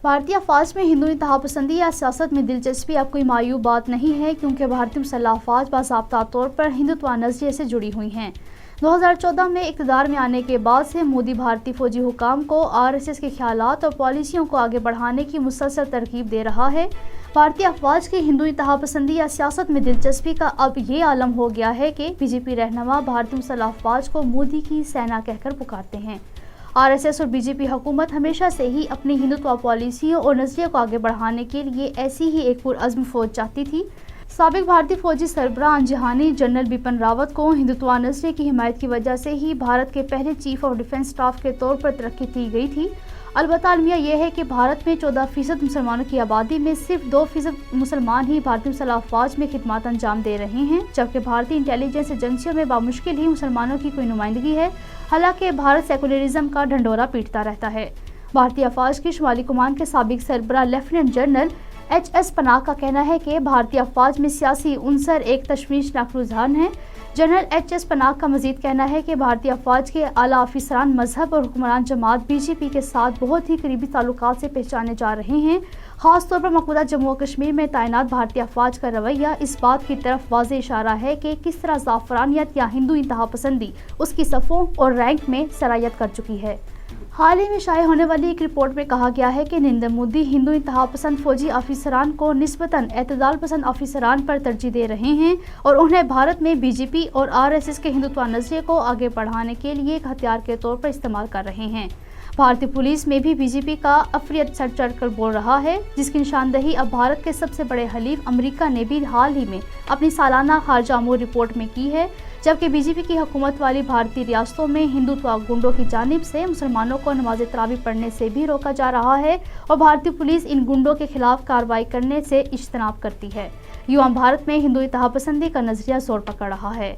بھارتی افواج میں ہندو انتہا پسندی یا سیاست میں دلچسپی اب کوئی معیوب بات نہیں ہے، کیونکہ بھارتی مسلح افواج باضابطہ طور پر ہندوتوا نظریے سے جڑی ہوئی ہیں۔ 2014 میں اقتدار میں آنے کے بعد سے مودی بھارتی فوجی حکام کو RSS کے خیالات اور پالیسیوں کو آگے بڑھانے کی مسلسل ترغیب دے رہا ہے۔ بھارتی افواج کی ہندو انتہا پسندی یا سیاست میں دلچسپی کا اب یہ عالم ہو گیا ہے کہ BJP رہنما بھارتی مسلح افواج کو مودی کی سینا کہہ کر پکارتے ہیں۔ RSS اور BJP حکومت ہمیشہ سے ہی اپنی ہندوتوا پالیسیوں اور نظریے کو آگے بڑھانے کے لیے ایسی ہی ایک پرعزم فوج چاہتی تھی۔ سابق بھارتی فوجی سربراہ جہانی جنرل بپن راوت کو ہندوتوا نظریے کی حمایت کی وجہ سے ہی بھارت کے پہلے چیف آف ڈیفنس اسٹاف کے طور پر ترقی دی گئی تھی۔ البتہ المیہ یہ ہے کہ بھارت میں 14% مسلمانوں کی آبادی میں صرف 2% مسلمان ہی بھارتی مسلح افواج میں خدمات انجام دے رہے ہیں، جبکہ بھارتی انٹیلیجنس ایجنسیوں میں بامشکل ہی مسلمانوں کی کوئی نمائندگی ہے، حالانکہ بھارت سیکولرزم کا ڈھنڈورا پیٹتا رہتا ہے۔ بھارتی افواج کی شمالی کمان کے سابق سربراہ لیفٹیننٹ جنرل HS پناگ کا کہنا ہے کہ بھارتی افواج میں سیاسی عنصر ایک تشویشناک رجحان ہے۔ جنرل HS پناگ کا مزید کہنا ہے کہ بھارتی افواج کے اعلیٰ افسران مذہب اور حکمران جماعت BJP کے ساتھ بہت ہی قریبی تعلقات سے پہچانے جا رہے ہیں، خاص طور پر مقبوضہ جموں و کشمیر میں تعینات بھارتی افواج کا رویہ اس بات کی طرف واضح اشارہ ہے کہ کس طرح زعفرانیت یا ہندو انتہا پسندی اس کی صفوں اور رینک میں سرایت کر چکی ہے۔ حال ہی میں شائع ہونے والی ایک رپورٹ میں کہا گیا ہے کہ نریندر مودی ہندو انتہا پسند فوجی آفیسران کو نسبتاً اعتدال پسند آفیسران پر ترجیح دے رہے ہیں اور انہیں بھارت میں BJP اور RSS کے ہندوتوا نظریے کو آگے بڑھانے کے لیے ایک ہتھیار کے طور پر استعمال کر رہے ہیں۔ بھارتی پولیس میں بھی BJP کا افریت سر چڑھ کر بول رہا ہے، جس کی نشاندہی اب بھارت کے سب سے بڑے حلیف امریکہ نے بھی حال ہی میں اپنی سالانہ خارجہ امور رپورٹ میں کی ہے، جبکہ BJP کی حکومت والی بھارتی ریاستوں میں ہندوتوا گنڈوں کی جانب سے مسلمانوں کو نماز تراویح پڑھنے سے بھی روکا جا رہا ہے اور بھارتی پولیس ان گنڈوں کے خلاف کارروائی کرنے سے اجتناب کرتی ہے۔ یوں بھارت میں ہندو انتہا پسندی کا نظریہ زور پکڑ رہا ہے۔